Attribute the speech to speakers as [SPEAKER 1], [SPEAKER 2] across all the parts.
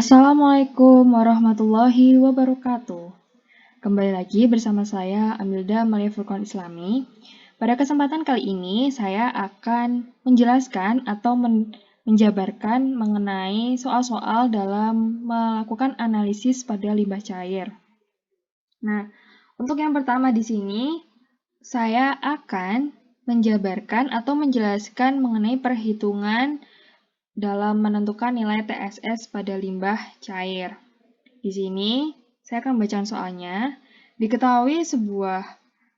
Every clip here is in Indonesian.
[SPEAKER 1] Assalamualaikum warahmatullahi wabarakatuh. Kembali lagi bersama saya Amilda Malia Furqan Islami. Pada kesempatan kali ini saya akan menjelaskan atau menjabarkan mengenai soal-soal dalam melakukan analisis pada limbah cair. Nah, untuk yang pertama di sini saya akan menjabarkan atau menjelaskan mengenai perhitungan dalam menentukan nilai TSS pada limbah cair. Di sini, saya akan bacakan soalnya. Diketahui sebuah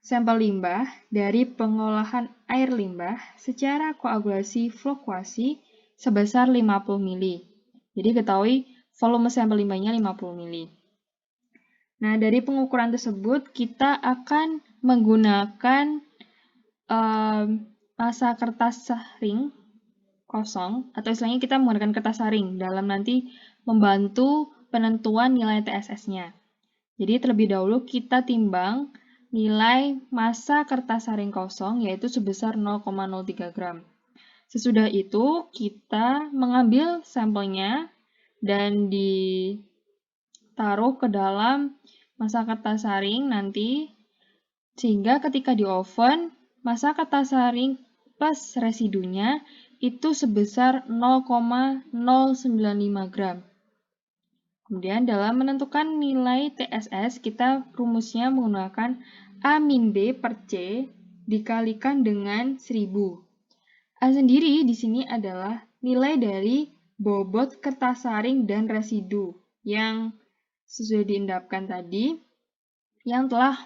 [SPEAKER 1] sampel limbah dari pengolahan air limbah secara koagulasi fluktuasi sebesar 50 mili. Jadi ketahui volume sampel limbahnya 50 mili. Nah, dari pengukuran tersebut kita akan menggunakan massa kertas saring kosong, atau istilahnya kita menggunakan kertas saring dalam nanti membantu penentuan nilai TSS-nya. Jadi terlebih dahulu kita timbang nilai massa kertas saring kosong yaitu sebesar 0,03 gram. Sesudah itu kita mengambil sampelnya dan ditaruh ke dalam massa kertas saring nanti sehingga ketika di oven massa kertas saring plus residunya itu sebesar 0,095 gram. Kemudian dalam menentukan nilai TSS, kita rumusnya menggunakan A-B per C dikalikan dengan 1000. A sendiri di sini adalah nilai dari bobot kertas saring dan residu yang sesuai diendapkan tadi yang telah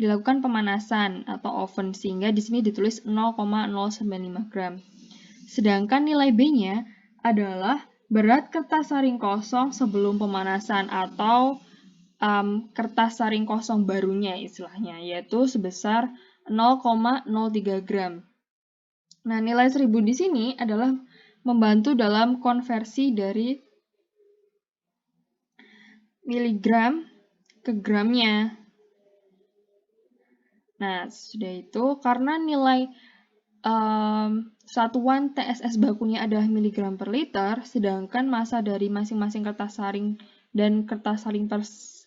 [SPEAKER 1] dilakukan pemanasan atau oven sehingga di sini ditulis 0,095 gram. Sedangkan nilai B-nya adalah berat kertas saring kosong sebelum pemanasan atau kertas saring kosong barunya istilahnya, yaitu sebesar 0,03 gram. Nah, nilai 1000 di sini adalah membantu dalam konversi dari miligram ke gramnya. Nah, sudah itu karena nilai satuan TSS bakunya adalah miligram per liter, sedangkan massa dari masing-masing kertas saring dan kertas saring per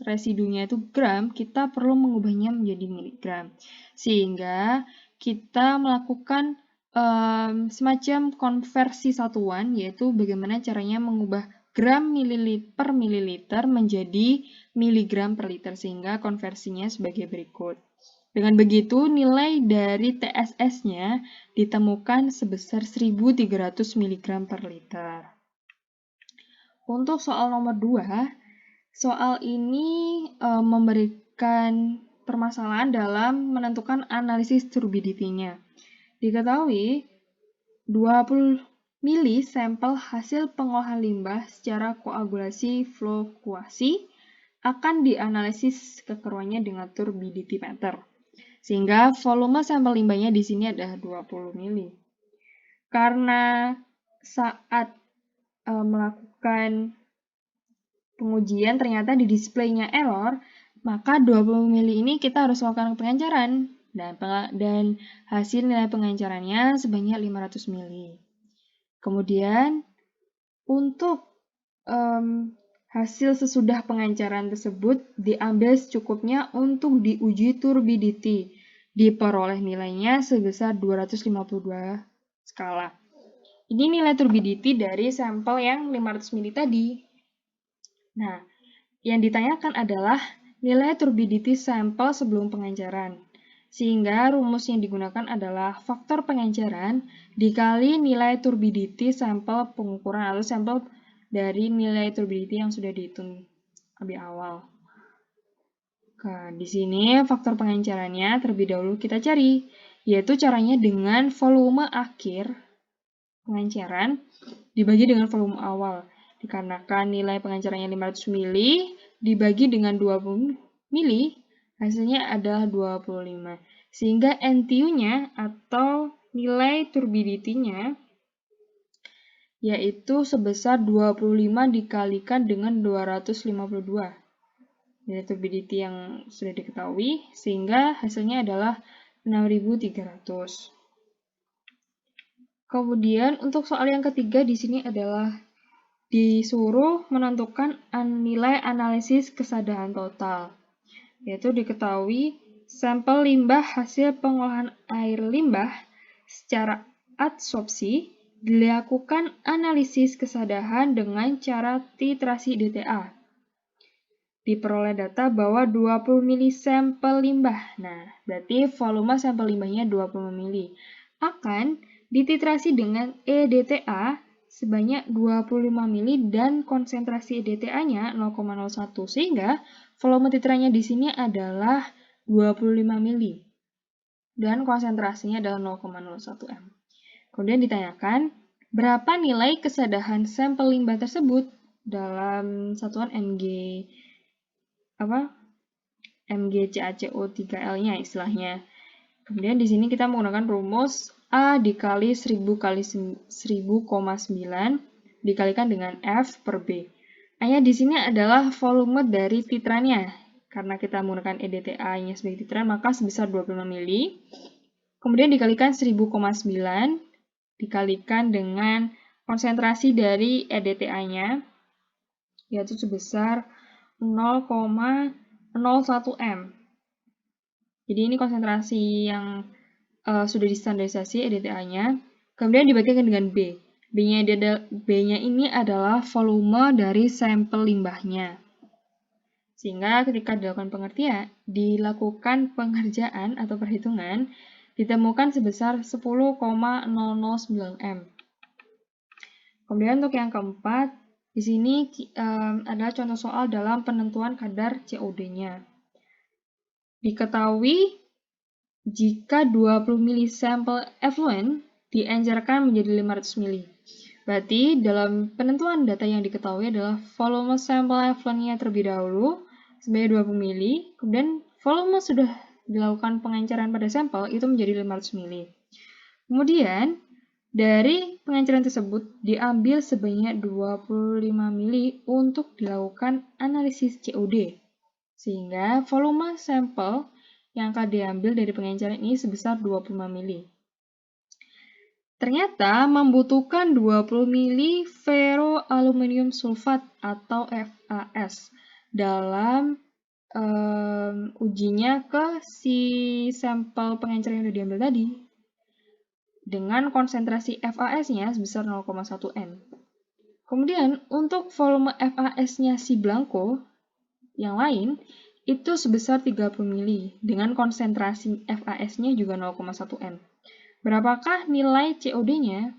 [SPEAKER 1] residunya itu gram, kita perlu mengubahnya menjadi miligram. Sehingga kita melakukan semacam konversi satuan, yaitu bagaimana caranya mengubah gram per mililiter menjadi miligram per liter, sehingga konversinya sebagai berikut. Dengan begitu, nilai dari TSS-nya ditemukan sebesar 1300 mg per liter. Untuk soal nomor 2, soal ini memberikan permasalahan dalam menentukan analisis turbidity-nya. Diketahui 20 mili sampel hasil pengolahan limbah secara koagulasi fluktuasi akan dianalisis kekeruannya dengan turbidity meter. Sehingga volume sampel limbahnya di sini adalah 20 mili. Karena saat melakukan pengujian ternyata di displaynya error, maka 20 mili ini kita harus melakukan pengencaran dan hasil nilai pengencarannya sebanyak 500 mili. Kemudian untuk hasil sesudah pengencaran tersebut diambil secukupnya untuk diuji turbidity. Diperoleh nilainya sebesar 252 skala. Ini nilai turbidity dari sampel yang 500 mili tadi. Nah, yang ditanyakan adalah nilai turbidity sampel sebelum pengencaran. Sehingga rumus yang digunakan adalah faktor pengencaran dikali nilai turbidity sampel pengukuran atau sampel dari nilai turbidity yang sudah dihitung lebih awal. Nah, di sini faktor pengencarannya terlebih dahulu kita cari, yaitu caranya dengan volume akhir pengencaran dibagi dengan volume awal. Dikarenakan nilai pengencarannya 500 mili dibagi dengan 20 mili, hasilnya adalah 25. Sehingga NTU-nya atau nilai turbidity-nya yaitu sebesar 25 dikalikan dengan 252. Nilai turbidity yang sudah diketahui, sehingga hasilnya adalah 6300. Kemudian untuk soal yang ketiga di sini adalah disuruh menentukan nilai analisis kesadaran total, yaitu diketahui sampel limbah hasil pengolahan air limbah secara adsorpsi dilakukan analisis kesadaran dengan cara titrasi DTA. Diperoleh data bahwa 20 mili sampel limbah. Nah, berarti volume sampel limbahnya 20 mili. Akan dititrasi dengan EDTA sebanyak 25 mili dan konsentrasi EDTA-nya 0,01 sehingga volume titrannya di sini adalah 25 mili dan konsentrasinya adalah 0,01 m. Kemudian ditanyakan berapa nilai kesadaran sampel limbah tersebut dalam satuan mgCaCO3L-nya istilahnya. Kemudian di sini kita menggunakan rumus A dikali 1000 kali 1000,9 dikalikan dengan F per B. A-nya di sini adalah volume dari titrannya. Karena kita menggunakan EDTA-nya sebagai titran, maka sebesar 25 mili. Kemudian dikalikan 1000,9 dikalikan dengan konsentrasi dari EDTA-nya, yaitu sebesar 0,01 m. Jadi ini konsentrasi yang sudah distandarisasi EDTA-nya. Kemudian dibagikan dengan B. B-nya ini adalah volume dari sampel limbahnya. Sehingga ketika dilakukan pengerjaan atau perhitungan, ditemukan sebesar 10,009 m. Kemudian untuk yang keempat, di sini adalah contoh soal dalam penentuan kadar COD-nya. Diketahui jika 20 mili sampel effluent diencerkan menjadi 500 mili. Berarti dalam penentuan data yang diketahui adalah volume sampel effluent-nya terlebih dahulu sebanyak 20 mili, kemudian volume sudah dilakukan pengenceran pada sampel itu menjadi 500 mili. Kemudian dari pengenceran tersebut diambil sebanyak 25 mili untuk dilakukan analisis COD. Sehingga volume sampel yang akan diambil dari pengenceran ini sebesar 25 mili. Ternyata membutuhkan 20 mili ferroaluminium sulfat atau FAS dalam ujinya ke si sampel pengenceran yang sudah diambil tadi dengan konsentrasi FAS-nya sebesar 0,1 n. Kemudian untuk volume FAS-nya si blanko yang lain itu sebesar 30 mili dengan konsentrasi FAS-nya juga 0,1 n. Berapakah nilai COD-nya?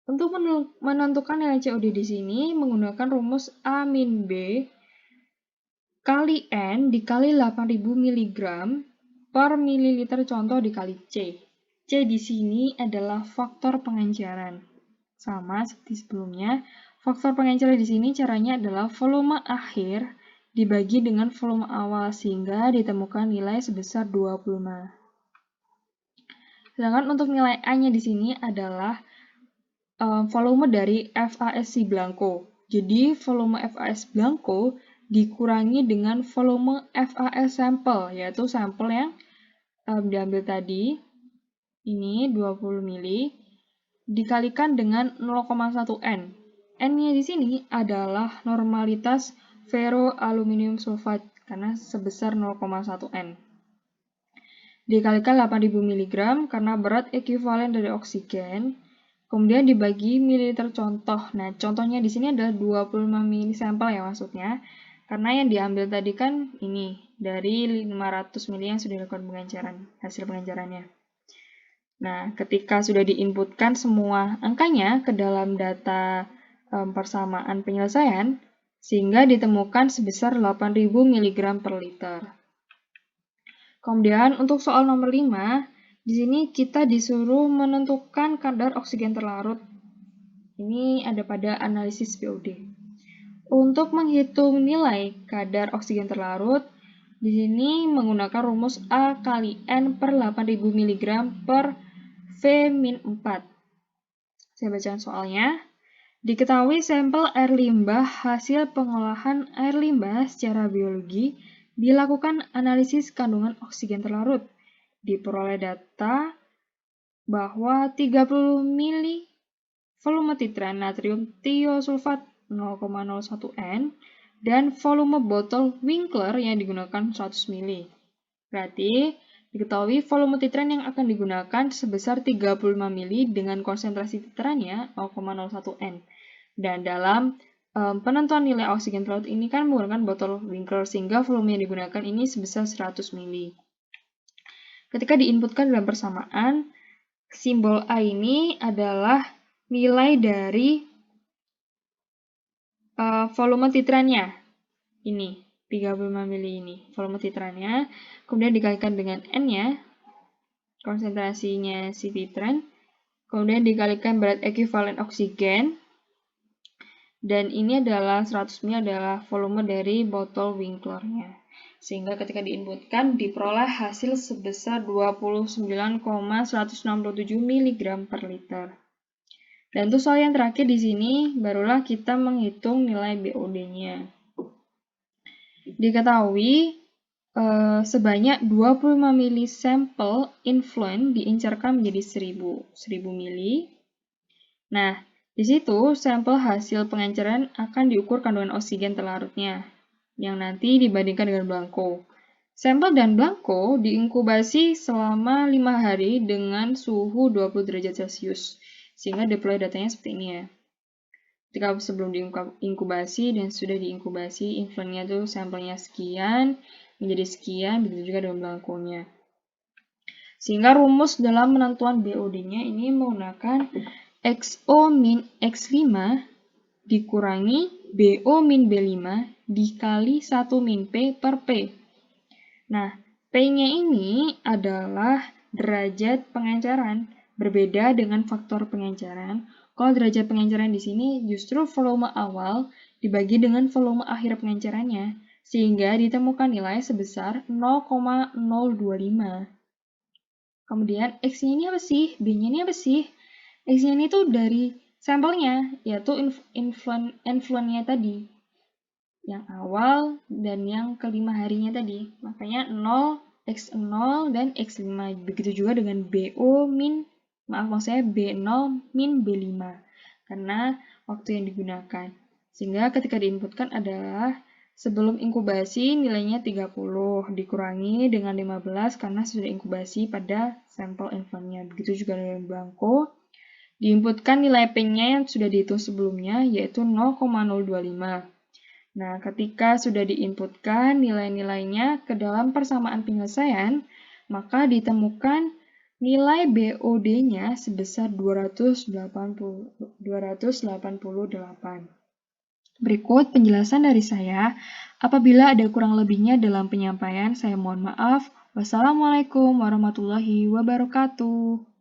[SPEAKER 1] Untuk menentukan nilai COD di sini menggunakan rumus A-B kali N dikali 8000 mg per mililiter contoh dikali C. C di sini adalah faktor pengenceran. Sama seperti sebelumnya, faktor pengenceran di sini caranya adalah volume akhir dibagi dengan volume awal sehingga ditemukan nilai sebesar 25. Sedangkan untuk nilai A-nya di sini adalah volume dari FAS si blanko. Jadi volume FAS blanko dikurangi dengan volume FAS sampel, yaitu sampel yang diambil tadi, ini 20 mili, dikalikan dengan 0,1 N. N-nya di sini adalah normalitas ferroaluminium sulfat, karena sebesar 0,1 N. Dikalikan 8000 mg karena berat ekuivalen dari oksigen, kemudian dibagi mililiter contoh. Nah, contohnya di sini adalah 25 mili sampel ya maksudnya, karena yang diambil tadi kan ini, dari 500 mili yang sudah dilakukan pengenceran, hasil pengencerannya. Nah, ketika sudah diinputkan semua angkanya ke dalam data persamaan penyelesaian, sehingga ditemukan sebesar 8000 mg per liter. Kemudian untuk soal nomor 5, di sini kita disuruh menentukan kadar oksigen terlarut. Ini ada pada analisis POD. Untuk menghitung nilai kadar oksigen terlarut, di sini menggunakan rumus A kali N per 8000 mg per V-4. Saya bacakan soalnya. Diketahui sampel air limbah hasil pengolahan air limbah secara biologi dilakukan analisis kandungan oksigen terlarut. Diperoleh data bahwa 30 mili volume volume titran natrium tiosulfat 0,01 N dan volume botol Winkler yang digunakan 100 ml. Berarti diketahui volume titran yang akan digunakan sebesar 35 ml dengan konsentrasi titrannya 0,01 N. Dan dalam penentuan nilai oksigen pelaut ini kan menggunakan botol Winkler sehingga volume yang digunakan ini sebesar 100 ml. Ketika diinputkan dalam persamaan, simbol A ini adalah nilai dari volume titrannya. Ini, 35 ml ini, volume titrannya. Kemudian dikalikan dengan N-nya, konsentrasinya si titran. Kemudian dikalikan berat ekuivalen oksigen. Dan ini adalah 100 ml adalah volume dari botol Winklernya. Sehingga ketika diinputkan diperoleh hasil sebesar 29,167 mg per liter. Dan untuk soal yang terakhir di sini barulah kita menghitung nilai BOD-nya. Diketahui sebanyak 25 ml sampel influent diincerkan menjadi 1000 ml. Nah, di situ sampel hasil pengenceran akan diukur kandungan oksigen terlarutnya, yang nanti dibandingkan dengan blanko. Sampel dan blanko diinkubasi selama 5 hari dengan suhu 20 derajat Celcius, sehingga deploy datanya seperti ini ya. Ketika sebelum diinkubasi dan sudah diinkubasi, influentnya tuh sampelnya sekian, menjadi sekian, begitu juga dengan blankonya. Sehingga rumus dalam penentuan BOD-nya ini menggunakan XO min X5 dikurangi BO min B5 dikali 1 min P per P. Nah, P-nya ini adalah derajat pengenceran, berbeda dengan faktor pengenceran. Kalau derajat pengenceran di sini justru volume awal dibagi dengan volume akhir pengencerannya, sehingga ditemukan nilai sebesar 0,025. Kemudian X-nya ini apa sih? B-nya ini apa sih? X-nya ini tuh dari sampelnya, yaitu influentnya tadi. Yang awal dan yang kelima harinya tadi. Makanya 0, X0, dan X5. Begitu juga dengan BO min, maksudnya B0 min B5. Karena waktu yang digunakan. Sehingga ketika diinputkan adalah sebelum inkubasi nilainya 30, dikurangi dengan 15 karena sudah inkubasi pada sampel influentnya. Begitu juga dengan blanko. Diinputkan nilai P-nya yang sudah dihitung sebelumnya, yaitu 0,025. Nah, ketika sudah diinputkan nilai-nilainya ke dalam persamaan penyelesaian, maka ditemukan nilai BOD-nya sebesar 288. Berikut penjelasan dari saya. Apabila ada kurang lebihnya dalam penyampaian, saya mohon maaf. Wassalamualaikum warahmatullahi wabarakatuh.